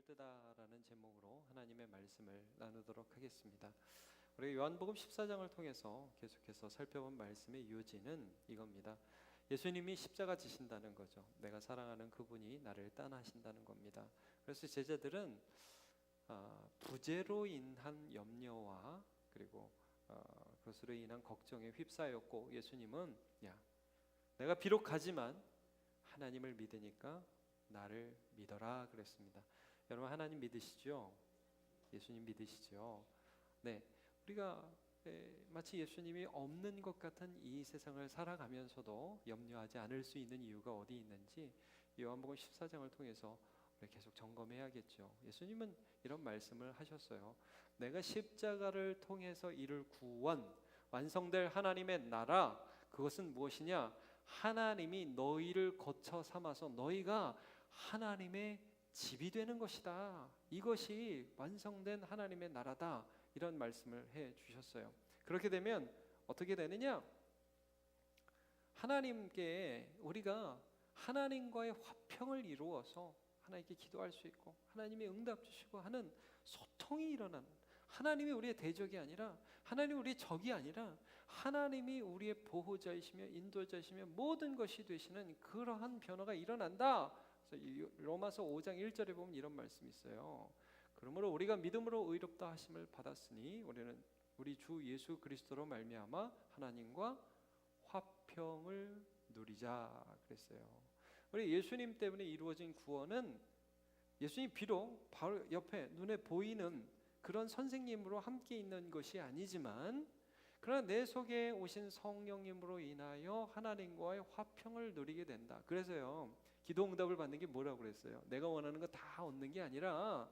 뜨다라는 제목으로 하나님의 말씀을 나누도록 하겠습니다. 우리 요한복음 14장을 통해서 계속해서 살펴본 말씀의 요지는 이겁니다. 예수님이 십자가 지신다는 거죠. 내가 사랑하는 그분이 나를 떠나신다는 겁니다. 그래서 제자들은 부재로 인한 염려와 그리고 그것으로 인한 걱정에 휩싸였고, 예수님은 내가 비록 가지만 하나님을 믿으니까 나를 믿어라 그랬습니다. 여러분, 하나님 믿으시죠? 예수님 믿으시죠? 네, 우리가 마치 예수님이 없는 것 같은 이 세상을 살아가면서도 염려하지 않을 수 있는 이유가 어디 있는지 요한복음 14장을 통해서 우리 계속 점검해야겠죠. 예수님은 이런 말씀을 하셨어요. 내가 십자가를 통해서 이룰 구원, 완성될 하나님의 나라, 그것은 무엇이냐? 하나님이 너희를 거처 삼아서 너희가 하나님의 집이 되는 것이다. 이것이 완성된 하나님의 나라다. 이런 말씀을 해 주셨어요. 그렇게 되면 어떻게 되느냐? 하나님께 우리가 하나님과의 화평을 이루어서 하나님께 기도할 수 있고 하나님이 응답 주시고 하는 소통이 일어나는, 하나님이 우리의 대적이 아니라, 하나님이 우리의 적이 아니라 하나님이 우리의 보호자이시며 인도자이시며 모든 것이 되시는 그러한 변화가 일어난다. 그래서 로마서 5장 1절에 보면 이런 말씀이 있어요. 그러므로 우리가 믿음으로 의롭다 하심을 받았으니 우리는 우리 주 예수 그리스도로 말미암아 하나님과 화평을 누리자 그랬어요. 우리 예수님 때문에 이루어진 구원은, 예수님 비록 바로 옆에 눈에 보이는 그런 선생님으로 함께 있는 것이 아니지만, 그러나 내 속에 오신 성령님으로 인하여 하나님과의 화평을 누리게 된다. 그래서요, 기도 응답을 받는 게 뭐라고 그랬어요? 내가 원하는 거 다 얻는 게 아니라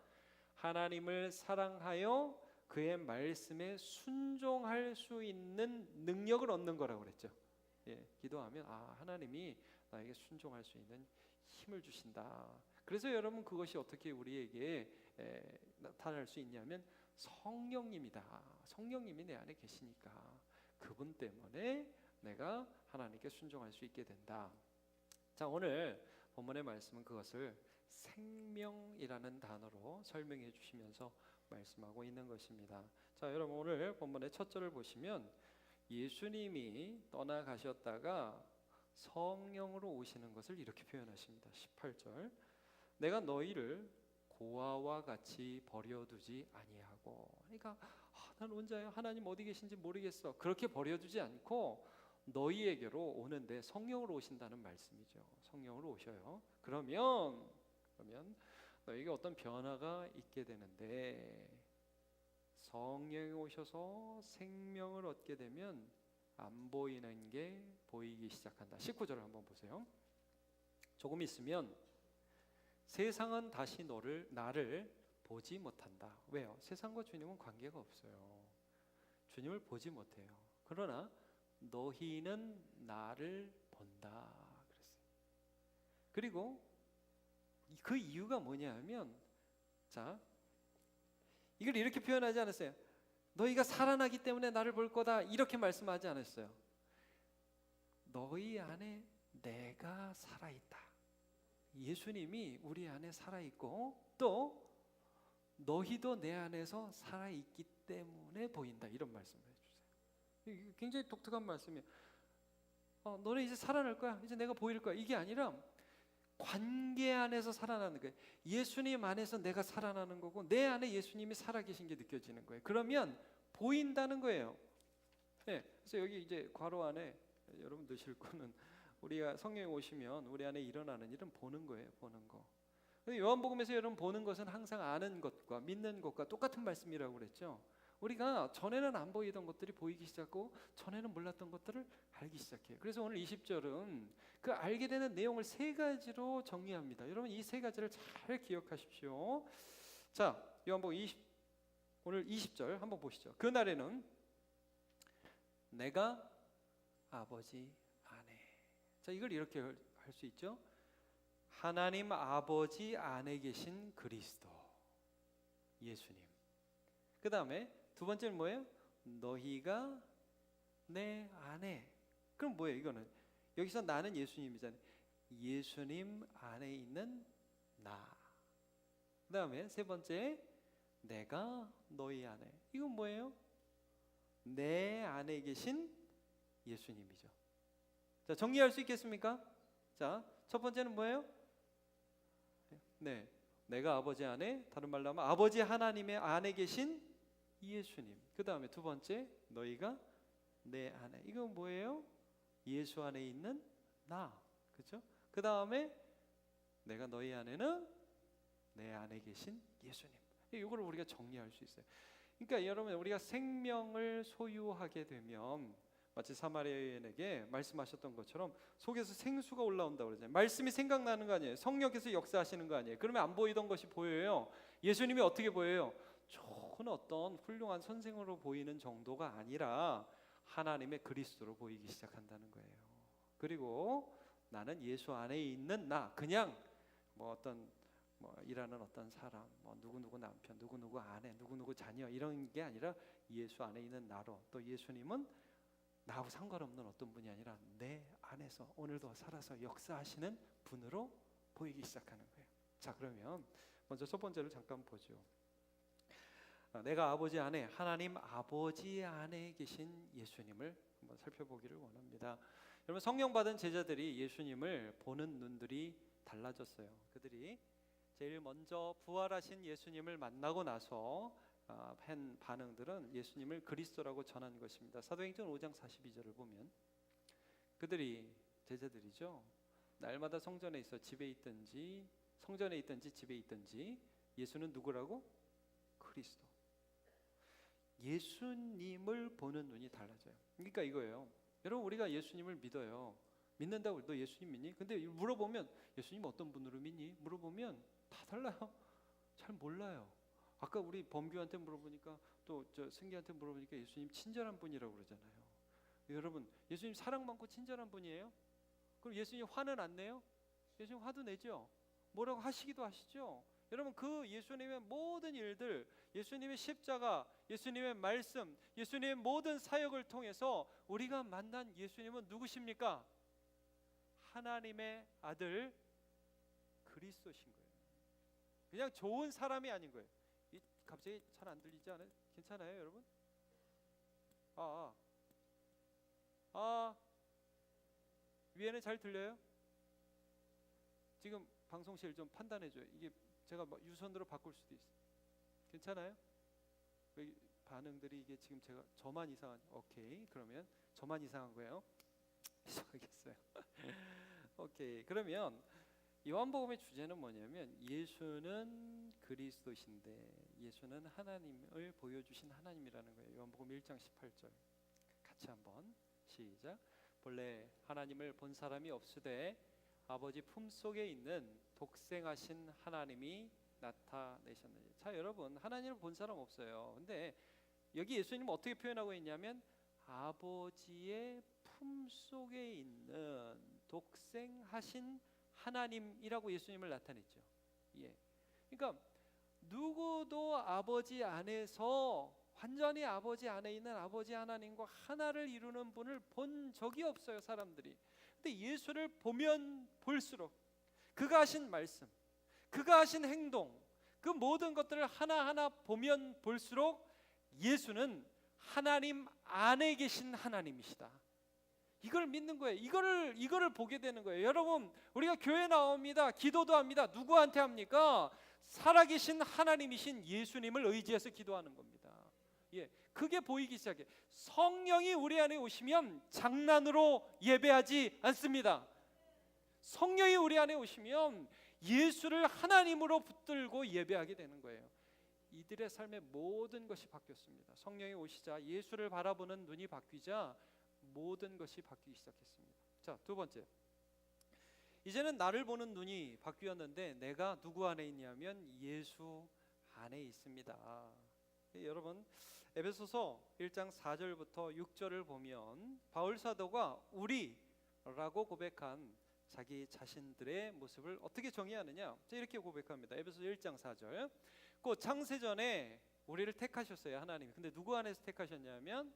하나님을 사랑하여 그의 말씀에 순종할 수 있는 능력을 얻는 거라고 그랬죠. 기도하면 하나님이 나에게 순종할 수 있는 힘을 주신다. 그래서 여러분, 그것이 어떻게 우리에게 나타날 수 있냐면 성령님이다. 성령님이 내 안에 계시니까 그분 때문에 내가 하나님께 순종할 수 있게 된다. 자, 오늘 본문의 말씀은 그것을 생명이라는 단어로 설명해 주시면서 말씀하고 있는 것입니다. 자, 여러분, 오늘 본문의 첫 절을 보시면 예수님이 떠나가셨다가 성령으로 오시는 것을 이렇게 표현하십니다. 18절, 내가 너희를 고아와 같이 버려두지 아니하고. 그러니까 난 혼자예요, 하나님 어디 계신지 모르겠어, 그렇게 버려두지 않고 너희에게로 오는데 성령으로 오신다는 말씀이죠. 성령으로 오셔요. 그러면 너희에게 어떤 변화가 있게 되는데, 성령이 오셔서 생명을 얻게 되면 안 보이는 게 보이기 시작한다. 19절을 한번 보세요. 조금 있으면 세상은 다시 나를 보지 못한다. 왜요? 세상과 주님은 관계가 없어요. 주님을 보지 못해요. 그러나 너희는 나를 본다 그랬어요. 그리고 그 이유가 뭐냐면, 자, 이걸 이렇게 표현하지 않았어요. 너희가 살아나기 때문에 나를 볼 거다, 이렇게 말씀하지 않았어요. 너희 안에 내가 살아있다. 예수님이 우리 안에 살아있고 또 너희도 내 안에서 살아있기 때문에 보인다, 이런 말씀을 해주세요. 굉장히 독특한 말씀이에요. 너는 이제 살아날 거야, 이제 내가 보일 거야, 이게 아니라 관계 안에서 살아나는 거예요. 예수님 안에서 내가 살아나는 거고 내 안에 예수님이 살아계신 게 느껴지는 거예요. 그러면 보인다는 거예요. 그래서 여기 이제 괄호 안에 여러분 넣으실 거는, 우리가 성령이 오시면 우리 안에 일어나는 일은 보는 거예요. 보는 거. 요한복음에서 여러분, 보는 것은 항상 아는 것과 믿는 것과 똑같은 말씀이라고 그랬죠. 우리가 전에는 안 보이던 것들이 보이기 시작하고 전에는 몰랐던 것들을 알기 시작해요. 그래서 오늘 20절은 그 알게 되는 내용을 세 가지로 정리합니다. 여러분, 이 세 가지를 잘 기억하십시오. 자, 요한복음 오늘 20절 한번 보시죠. 그날에는 내가 아버지 안에. 자, 이걸 이렇게 할 수 있죠. 하나님 아버지 안에 계신 그리스도, 예수님. 그 다음에 두 번째는 뭐예요? 너희가 내 안에. 그럼 뭐예요? 이거는 여기서 나는 예수님이잖아요. 예수님 안에 있는 나. 다음에 세 번째, 내가 너희 안에. 이건 뭐예요? 내 안에 계신 예수님이죠. 자, 정리할 수 있겠습니까? 자, 첫 번째는 뭐예요? 네, 내가 아버지 안에, 다른 말로 하면 아버지 하나님의 안에 계신 예수님. 그 다음에 두 번째, 너희가 내 안에. 이건 뭐예요? 예수 안에 있는 나. 그렇죠? 그 다음에 내가 너희 안에는 내 안에 계신 예수님. 이걸 우리가 정리할 수 있어요. 그러니까 여러분, 우리가 생명을 소유하게 되면 마치 사마리아 여인에게 말씀하셨던 것처럼 속에서 생수가 올라온다고 그러잖아요. 말씀이 생각나는 거 아니에요? 성령께서 역사하시는 거 아니에요? 그러면 안 보이던 것이 보여요. 예수님이 어떻게 보여요? 좋은 어떤 훌륭한 선생으로 보이는 정도가 아니라 하나님의 그리스도로 보이기 시작한다는 거예요. 그리고 나는 예수 안에 있는 나, 그냥 뭐 어떤 일하는 어떤 사람, 누구누구 남편, 누구누구 아내, 누구누구 자녀, 이런 게 아니라 예수 안에 있는 나로, 또 예수님은 나하고 상관없는 어떤 분이 아니라 내 안에서 오늘도 살아서 역사하시는 분으로 보이기 시작하는 거예요. 자, 그러면 먼저 첫 번째를 잠깐 보죠. 내가 아버지 안에, 하나님 아버지 안에 계신 예수님을 한번 살펴보기를 원합니다. 여러분, 성령 받은 제자들이 예수님을 보는 눈들이 달라졌어요. 그들이 제일 먼저 부활하신 예수님을 만나고 나서 한 반응들은 예수님을 그리스도라고 전한 것입니다. 사도행전 5장 42절을 보면 그들이, 제자들이죠, 날마다 성전에 있어 집에 있든지 성전에 있든지 집에 있든지 예수는 누구라고? 그리스도. 예수님을 보는 눈이 달라져요. 그러니까 이거예요. 여러분, 우리가 예수님을 믿어요. 믿는다고, 너 예수님 믿니? 근데 물어보면 예수님 어떤 분으로 믿니? 물어보면 다 달라요. 잘 몰라요. 아까 우리 범규한테 물어보니까, 또 저 승기한테 물어보니까 예수님 친절한 분이라고 그러잖아요. 여러분, 예수님 사랑 많고 친절한 분이에요? 그럼 예수님 화는 안 내요? 예수님 화도 내죠. 뭐라고 하시기도 하시죠. 여러분, 그 예수님의 모든 일들, 예수님의 십자가, 예수님의 말씀, 예수님의 모든 사역을 통해서 우리가 만난 예수님은 누구십니까? 하나님의 아들 그리스도신 거예요. 그냥 좋은 사람이 아닌 거예요. 갑자기 잘 안 들리지 않아요? 괜찮아요, 여러분? 위에는 잘 들려요? 지금 방송실 좀 판단해줘요. 이게 제가 유선으로 바꿀 수도 있어요. 괜찮아요? 반응들이 이게 지금 저만 이상한, 오케이, 그러면 저만 이상한 거예요. 시작하겠어요. 오케이, 그러면 요한복음의 주제는 뭐냐면 예수는 그리스도신데 예수는 하나님을 보여주신 하나님이라는 거예요. 요한복음 1장 18절 같이 한번 시작. 본래 하나님을 본 사람이 없으되 아버지 품속에 있는 독생하신 하나님이 나타내셨느니. 자, 여러분, 하나님을 본 사람 없어요. 근데 여기 예수님은 어떻게 표현하고 있냐면 아버지의 품속에 있는 독생하신 하나님이라고 예수님을 나타냈죠. 예. 그러니까 누구도 아버지 안에서, 완전히 아버지 안에 있는 아버지 하나님과 하나를 이루는 분을 본 적이 없어요, 사람들이. 근데 예수를 보면 볼수록 그가 하신 말씀, 그가 하신 행동, 그 모든 것들을 하나하나 보면 볼수록 예수는 하나님 안에 계신 하나님이시다. 이걸 믿는 거예요. 이거를 보게 되는 거예요. 여러분, 우리가 교회 나옵니다. 기도도 합니다. 누구한테 합니까? 살아계신 하나님이신 예수님을 의지해서 기도하는 겁니다. 예, 그게 보이기 시작해. 성령이 우리 안에 오시면 장난으로 예배하지 않습니다. 성령이 우리 안에 오시면 예수를 하나님으로 붙들고 예배하게 되는 거예요. 이들의 삶의 모든 것이 바뀌었습니다. 성령이 오시자 예수를 바라보는 눈이 바뀌자 모든 것이 바뀌기 시작했습니다. 자, 두 번째, 이제는 나를 보는 눈이 바뀌었는데 내가 누구 안에 있냐면 예수 안에 있습니다. 여러분, 에베소서 1장 4절부터 6절을 보면 바울 사도가 우리라고 고백한 자기 자신들의 모습을 어떻게 정의하느냐, 이렇게 고백합니다. 에베소서 1장 4절, 그 창세전에 우리를 택하셨어요, 하나님이. 근데 누구 안에서 택하셨냐면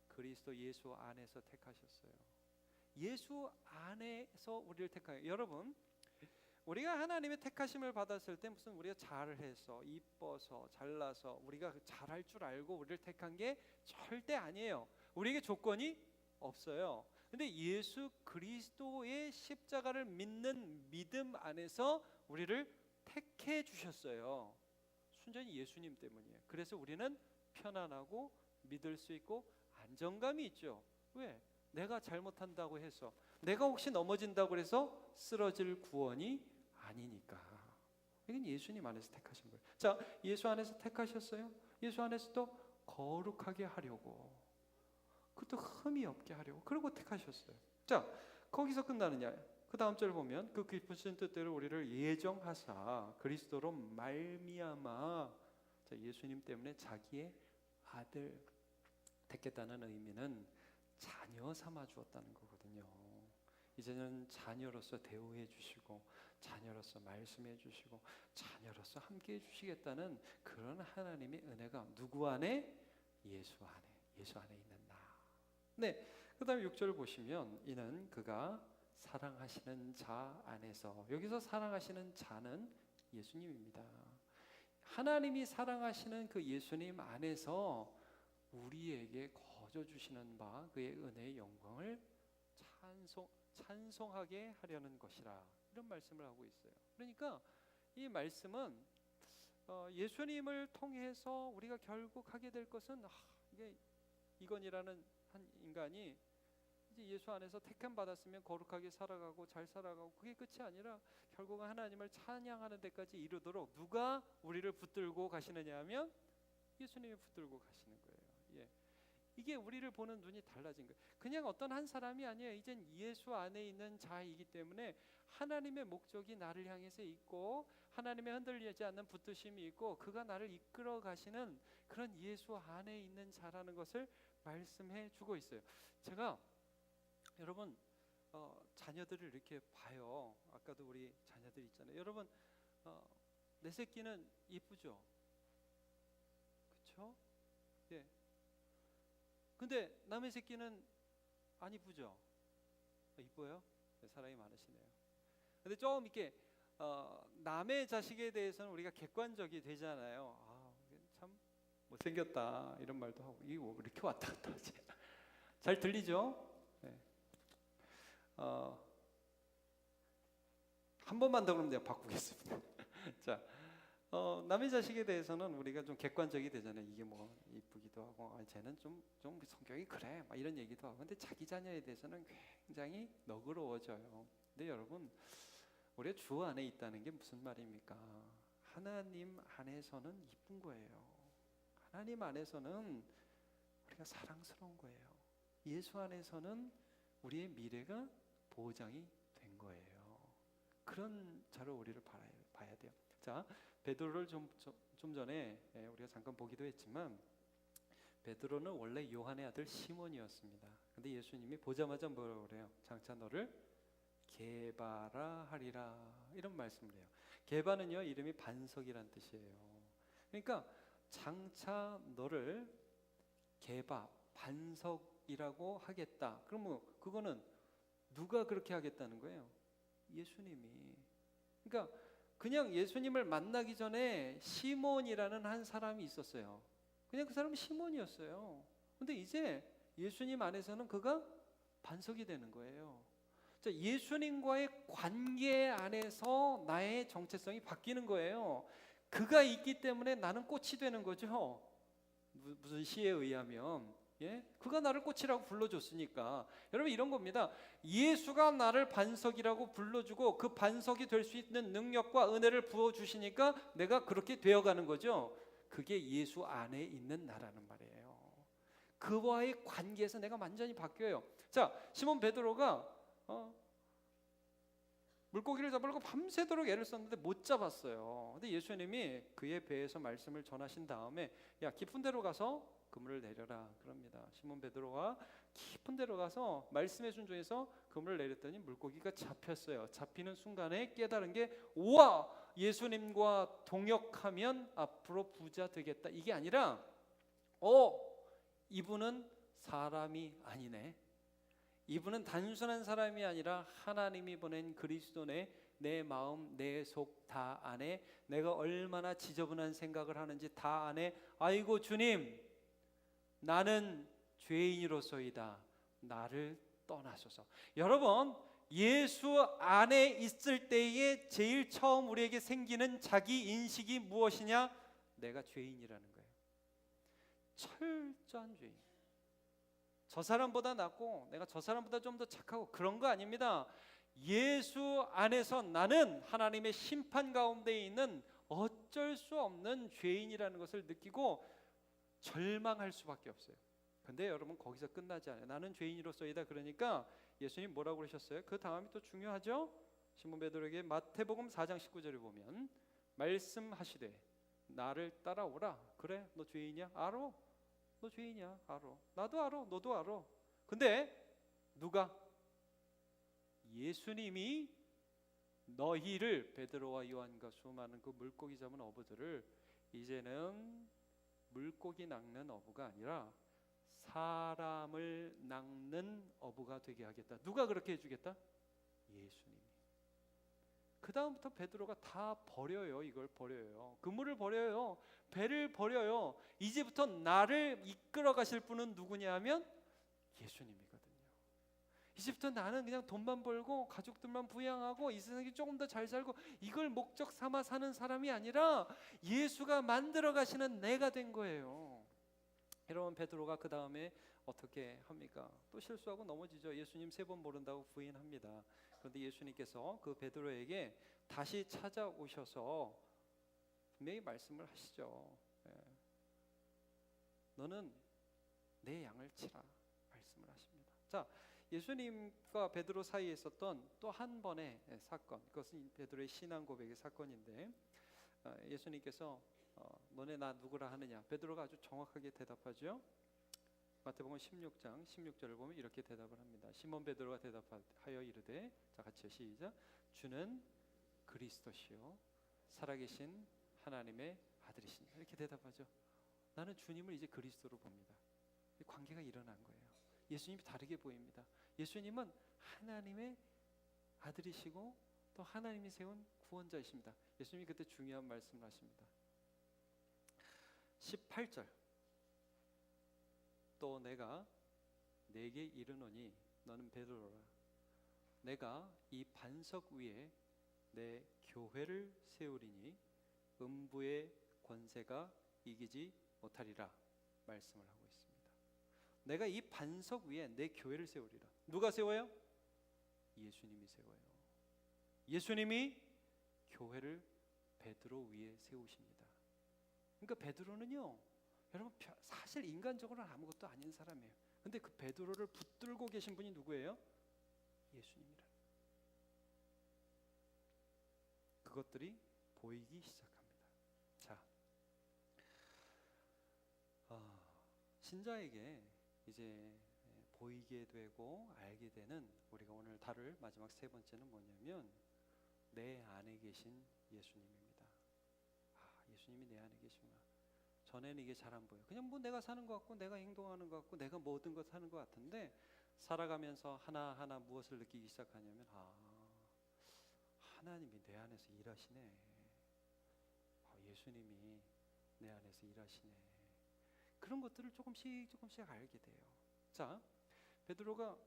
그리스도 예수 안에서 택하셨어요. 예수 안에서 우리를 택하여. 여러분, 우리가 하나님의 택하심을 받았을 때 무슨 우리가 잘해서 이뻐서 잘나서 우리가 잘할 줄 알고 우리를 택한 게 절대 아니에요. 우리에게 조건이 없어요. 근데 예수 그리스도의 십자가를 믿는 믿음 안에서 우리를 택해 주셨어요. 순전히 예수님 때문이에요. 그래서 우리는 편안하고 믿을 수 있고 안정감이 있죠. 왜? 내가 잘못한다고 해서, 내가 혹시 넘어진다고 해서 쓰러질 구원이 아니니까. 이건 예수님 안에서 택하신 거예요. 자, 예수 안에서 택하셨어요. 예수 안에서도 거룩하게 하려고, 그것도 흠이 없게 하려고, 그러고 택하셨어요. 자, 거기서 끝나느냐? 그 다음 절 보면 그 깊으신 뜻대로 우리를 예정하사 그리스도로 말미암아, 자, 예수님 때문에 자기의 아들 택했다는 의미는 자녀 삼아 주었다는 거거든요. 이제는 자녀로서 대우해 주시고, 자녀로서 말씀해 주시고, 자녀로서 함께 해 주시겠다는 그런 하나님의 은혜가 누구 안에? 예수 안에 있는 나. 네, 그 다음에 6절을 보시면 이는 그가 사랑하시는 자 안에서, 여기서 사랑하시는 자는 예수님입니다. 하나님이 사랑하시는 그 예수님 안에서 우리에게 거저 주시는 바 그의 은혜의 영광을 찬송하게 하려는 것이라, 이런 말씀을 하고 있어요. 그러니까 이 말씀은 예수님을 통해서 우리가 결국 하게 될 것은, 이게 이건이라는 한 인간이 이제 예수 안에서 택함 받았으면 거룩하게 살아가고 잘 살아가고, 그게 끝이 아니라 결국은 하나님을 찬양하는 데까지 이르도록 누가 우리를 붙들고 가시느냐 하면 예수님이 붙들고 가시는 거예요. 예. 이게 우리를 보는 눈이 달라진 거예요. 그냥 어떤 한 사람이 아니에요. 이젠 예수 안에 있는 자이기 때문에 하나님의 목적이 나를 향해서 있고, 하나님의 흔들리지 않는 붙드심이 있고, 그가 나를 이끌어 가시는 그런 예수 안에 있는 자라는 것을 말씀해 주고 있어요. 제가 여러분 자녀들을 이렇게 봐요. 아까도 우리 자녀들 있잖아요. 여러분 내 새끼는 이쁘죠? 그렇죠? 예. 근데 남의 새끼는 안 이쁘죠? 이뻐요? 네, 사랑이 많으시네요. 근데 좀 이렇게 남의 자식에 대해서는 우리가 객관적이 되잖아요. 참 못생겼다 이런 말도 하고, 이게 왜 이렇게 왔다 갔다 하지? 잘 들리죠? 네. 한 번만 더 그러면 내가 바꾸겠습니다. 자, 남의 자식에 대해서는 우리가 좀 객관적이 되잖아요. 이게 뭐 이쁘기도 하고, 쟤는 좀 성격이 그래, 막 이런 얘기도 하고. 근데 자기 자녀에 대해서는 굉장히 너그러워져요. 근데 여러분, 우리가 주 안에 있다는 게 무슨 말입니까? 하나님 안에서는 이쁜 거예요. 하나님 안에서는 우리가 사랑스러운 거예요. 예수 안에서는 우리의 미래가 보장이 된 거예요. 그런 자로 우리를 봐야 돼요. 자, 베드로를 좀 전에 우리가 잠깐 보기도 했지만, 베드로는 원래 요한의 아들 시몬이었습니다. 근데 예수님이 보자마자 뭐라고 그래요? 장차 너를 게바라 하리라, 이런 말씀을 해요. 게바는요, 이름이 반석이란 뜻이에요. 그러니까 장차 너를 게바, 반석이라고 하겠다. 그러면 그거는 누가 그렇게 하겠다는 거예요? 예수님이. 그러니까 그냥 예수님을 만나기 전에 시몬이라는 한 사람이 있었어요. 그냥 그 사람은 시몬이었어요. 근데 이제 예수님 안에서는 그가 반석이 되는 거예요. 자, 예수님과의 관계 안에서 나의 정체성이 바뀌는 거예요. 그가 있기 때문에 나는 꽃이 되는 거죠. 무슨 시에 의하면, 그가 나를 꽃이라고 불러줬으니까. 여러분, 이런 겁니다. 예수가 나를 반석이라고 불러주고 그 반석이 될 수 있는 능력과 은혜를 부어주시니까 내가 그렇게 되어가는 거죠. 그게 예수 안에 있는 나라는 말이에요. 그와의 관계에서 내가 완전히 바뀌어요. 자, 시몬 베드로가 물고기를 잡으려고 밤새도록 애를 썼는데 못 잡았어요. 근데 예수님이 그의 배에서 말씀을 전하신 다음에, 야, 깊은 데로 가서 그물을 내려라, 그럽니다. 시몬 베드로가 깊은 데로 가서 말씀에 순종해서 그물을 내렸더니 물고기가 잡혔어요. 잡히는 순간에 깨달은 게, 우와, 예수님과 동역하면 앞으로 부자 되겠다, 이게 아니라 이분은 사람이 아니네, 이분은 단순한 사람이 아니라 하나님이 보낸 그리스도네, 내 마음, 내 속 다 아네. 내가 얼마나 지저분한 생각을 하는지 다 아네. 아이고 주님, 나는 죄인으로서이다. 나를 떠나소서. 여러분, 예수 안에 있을 때에 제일 처음 우리에게 생기는 자기 인식이 무엇이냐? 내가 죄인이라는 거예요. 철저한 죄인. 저 사람보다 낫고 내가 저 사람보다 좀 더 착하고 그런 거 아닙니다. 예수 안에서 나는 하나님의 심판 가운데 있는 어쩔 수 없는 죄인이라는 것을 느끼고 절망할 수밖에 없어요. 근데 여러분, 거기서 끝나지 않아요. 나는 죄인으로서이다. 그러니까 예수님 뭐라고 그러셨어요? 그 다음이 또 중요하죠. 시몬 베드로에게 마태복음 4장 19절에 보면 말씀하시되 나를 따라오라. 그래, 너 죄인이야? 알아. 너 죄인이야. 알아. 나도 알아. 너도 알아. 근데 누가? 예수님이 너희를, 베드로와 요한과 수많은 그 물고기 잡은 어부들을 이제는 물고기 낚는 어부가 아니라 사람을 낚는 어부가 되게 하겠다. 누가 그렇게 해주겠다? 예수님이. 그 다음부터 베드로가 다 버려요. 이걸 버려요. 그물을 버려요. 배를 버려요. 이제부터 나를 이끌어 가실 분은 누구냐 하면 예수님이거든요. 이제부터 나는 그냥 돈만 벌고 가족들만 부양하고 이 세상에 조금 더 잘 살고 이걸 목적 삼아 사는 사람이 아니라 예수가 만들어 가시는 내가 된 거예요. 여러분, 베드로가 그 다음에 어떻게 합니까? 또 실수하고 넘어지죠. 예수님 3번 모른다고 부인합니다. 그런데 예수님께서 그 베드로에게 다시 찾아오셔서 분명히 말씀을 하시죠. 너는 내 양을 치라 말씀을 하십니다. 자, 예수님과 베드로 사이에 있었던 또 한 번의 사건, 그것은 베드로의 신앙 고백의 사건인데, 예수님께서 너네 나 누구라 하느냐? 베드로가 아주 정확하게 대답하죠. 마태복음 16장 16절을 보면 이렇게 대답을 합니다. 시몬 베드로가 대답하여 이르되, 자 같이 시작. 주는 그리스도시요 살아계신 하나님의 아들이시니. 이렇게 대답하죠. 나는 주님을 이제 그리스도로 봅니다. 관계가 일어난 거예요. 예수님이 다르게 보입니다. 예수님은 하나님의 아들이시고 또 하나님이 세운 구원자이십니다. 예수님이 그때 중요한 말씀을 하십니다. 18절. 또 내가 네게 이르노니 너는 베드로라. 내가 이 반석 위에 내 교회를 세우리니 음부의 권세가 이기지 못하리라 말씀을 하고 있습니다. 내가 이 반석 위에 내 교회를 세우리라. 누가 세워요? 예수님이 세워요. 예수님이 교회를 베드로 위에 세우십니다. 그러니까 베드로는요, 여러분 사실 인간적으로는 아무것도 아닌 사람이에요. 근데 그 베드로를 붙들고 계신 분이 누구예요? 예수님이라. 그것들이 보이기 시작합니다. 자, 신자에게 이제 보이게 되고 알게 되는 우리가 오늘 다룰 마지막 3번째는 뭐냐면 내 안에 계신 예수님입니다. 예수님이 내 안에 계시구나. 전에는 이게 잘 안 보여. 그냥 뭐 내가 사는 것 같고 내가 행동하는 것 같고 내가 모든 것 하는 것 같은데, 살아가면서 하나하나 무엇을 느끼기 시작하냐면 하나님이 내 안에서 일하시네. 예수님이 내 안에서 일하시네. 그런 것들을 조금씩 알게 돼요. 자, 베드로가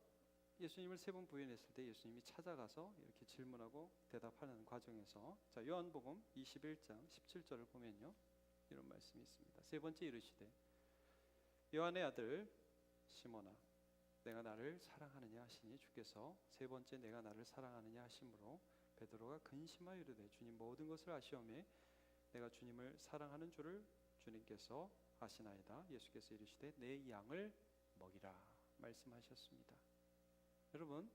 예수님을 3번 부인했을 때 예수님이 찾아가서 이렇게 질문하고 대답하는 과정에서, 자, 요한복음 21장 17절을 보면요, 이런 말씀이 있습니다. 3번째 이르시되 요한의 아들 시몬아 내가 나를 사랑하느냐 하시니 주께서 3번째 내가 나를 사랑하느냐 하심으로 베드로가 근심하여 이르되 주님 모든 것을 아시오매 내가 주님을 사랑하는 줄을 주님께서 아시나이다. 예수께서 이르시되 내 양을 먹이라 말씀하셨습니다. 여러분,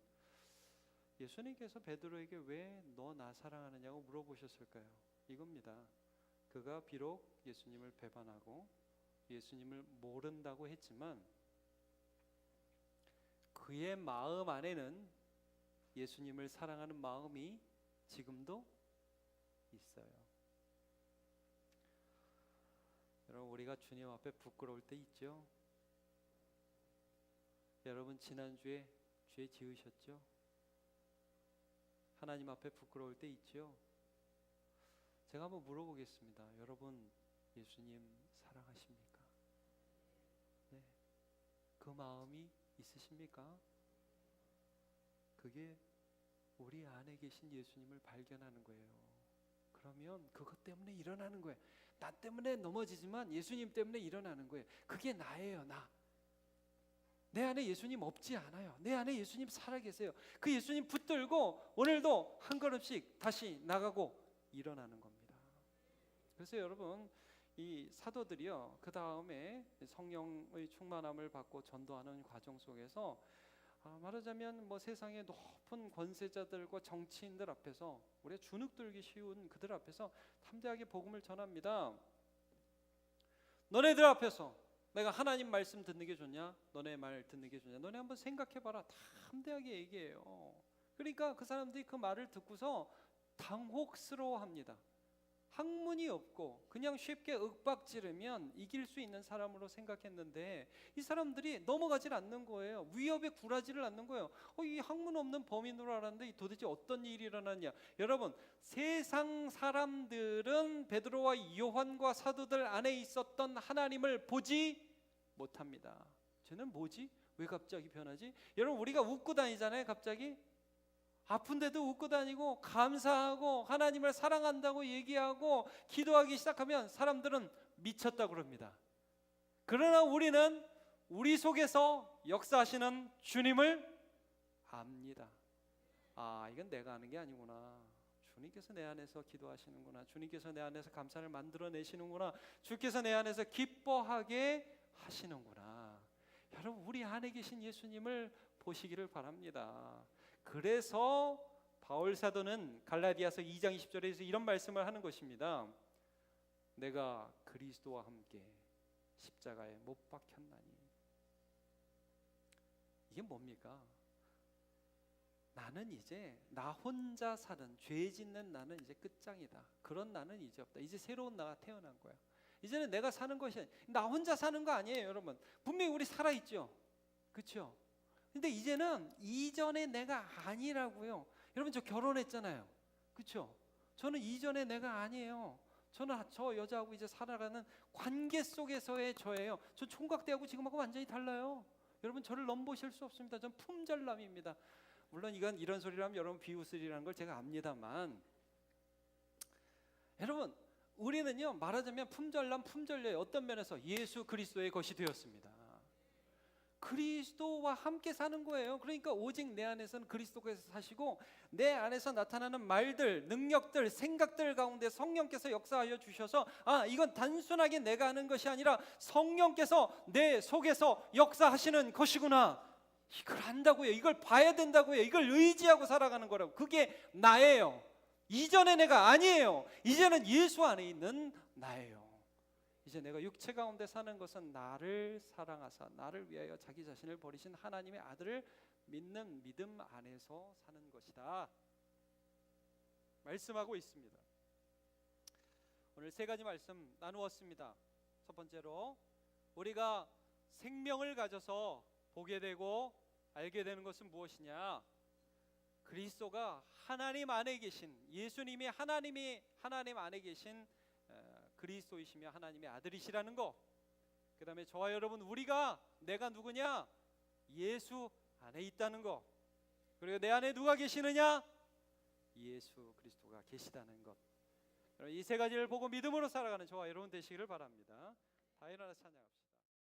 예수님께서 베드로에게 왜 너 나 사랑하느냐고 물어보셨을까요? 이겁니다. 그가 비록 예수님을 배반하고 예수님을 모른다고 했지만 그의 마음 안에는 예수님을 사랑하는 마음이 지금도 있어요. 여러분, 우리가 주님 앞에 부끄러울 때 있죠? 여러분, 지난주에 죄 지으셨죠? 하나님 앞에 부끄러울 때 있지요. 제가 한번 물어보겠습니다. 여러분 예수님 사랑하십니까? 네, 그 마음이 있으십니까? 그게 우리 안에 계신 예수님을 발견하는 거예요. 그러면 그것 때문에 일어나는 거예요. 나 때문에 넘어지지만 예수님 때문에 일어나는 거예요. 그게 나예요. 내 안에 예수님 없지 않아요. 내 안에 예수님 살아계세요. 그 예수님 붙들고 오늘도 한 걸음씩 다시 나가고 일어나는 겁니다. 그래서 여러분 이 사도들이요, 그 다음에 성령의 충만함을 받고 전도하는 과정 속에서 말하자면 뭐 세상의 높은 권세자들과 정치인들 앞에서 우리가 주눅들기 쉬운 그들 앞에서 담대하게 복음을 전합니다. 너네들 앞에서 내가 하나님 말씀 듣는 게 좋냐? 너네 말 듣는 게 좋냐? 너네 한번 생각해봐라. 담대하게 얘기해요. 그러니까 그 사람들이 그 말을 듣고서 당혹스러워합니다. 학문이 없고 그냥 쉽게 윽박지르면 이길 수 있는 사람으로 생각했는데 이 사람들이 넘어가질 않는 거예요. 위협에 굴하지를 않는 거예요. 이 학문 없는 범인으로 알았는데 도대체 어떤 일이 일어났냐? 여러분 세상 사람들은 베드로와 요한과 사도들 안에 있었던 하나님을 보지 못합니다. 쟤는 뭐지? 왜 갑자기 변하지? 여러분 우리가 웃고 다니잖아요. 갑자기 아픈데도 웃고 다니고 감사하고 하나님을 사랑한다고 얘기하고 기도하기 시작하면 사람들은 미쳤다고 그럽니다. 그러나 우리는 우리 속에서 역사하시는 주님을 압니다. 이건 내가 아는 게 아니구나. 주님께서 내 안에서 기도하시는구나. 주님께서 내 안에서 감사를 만들어내시는구나. 주께서 내 안에서 기뻐하게 하시는구나. 여러분 우리 안에 계신 예수님을 보시기를 바랍니다. 그래서 바울 사도는 갈라디아서 2장 20절에서 이런 말씀을 하는 것입니다. 내가 그리스도와 함께 십자가에 못 박혔나니. 이게 뭡니까? 나는 이제 나 혼자 사는 죄 짓는 나는 이제 끝장이다. 그런 나는 이제 없다. 이제 새로운 나가 태어난 거야. 이제는 내가 사는 것이 아니라 나 혼자 사는 거 아니에요, 여러분. 분명히 우리 살아있죠. 그렇죠? 근데 이제는 이전의 내가 아니라고요. 여러분 저 결혼했잖아요. 그렇죠? 저는 이전의 내가 아니에요. 저는 저 여자하고 이제 살아가는 관계 속에서의 저예요. 저 총각대하고 지금하고 완전히 달라요. 여러분 저를 넘보실 수 없습니다. 전 품절남입니다. 물론 이건 이런 소리를 하면 여러분 비웃으리라는 걸 제가 압니다만, 여러분 우리는요 말하자면 품절남 품절녀예요. 어떤 면에서 예수 그리스도의 것이 되었습니다. 그리스도와 함께 사는 거예요. 그러니까 오직 내 안에서는 그리스도께서 사시고 내 안에서 나타나는 말들, 능력들, 생각들 가운데 성령께서 역사하여 주셔서 이건 단순하게 내가 하는 것이 아니라 성령께서 내 속에서 역사하시는 것이구나. 이걸 안다고요. 이걸 봐야 된다고요. 이걸 의지하고 살아가는 거라고. 그게 나예요. 이전의 내가 아니에요. 이제는 예수 안에 있는 나예요. 이제 내가 육체 가운데 사는 것은 나를 사랑하사 나를 위하여 자기 자신을 버리신 하나님의 아들을 믿는 믿음 안에서 사는 것이다 말씀하고 있습니다. 오늘 세 가지 말씀 나누었습니다. 첫 번째로 우리가 생명을 가져서 보게 되고 알게 되는 것은 무엇이냐? 그리스도가 하나님 안에 계신 예수님이 하나님 안에 계신 그리스도이시며 하나님의 아들이시라는 거. 그 다음에 저와 여러분 우리가 내가 누구냐? 예수 안에 있다는 거. 그리고 내 안에 누가 계시느냐? 예수 그리스도가 계시다는 것. 이 세 가지를 보고 믿음으로 살아가는 저와 여러분 되시기를 바랍니다. 다 일어나 찬양합시다.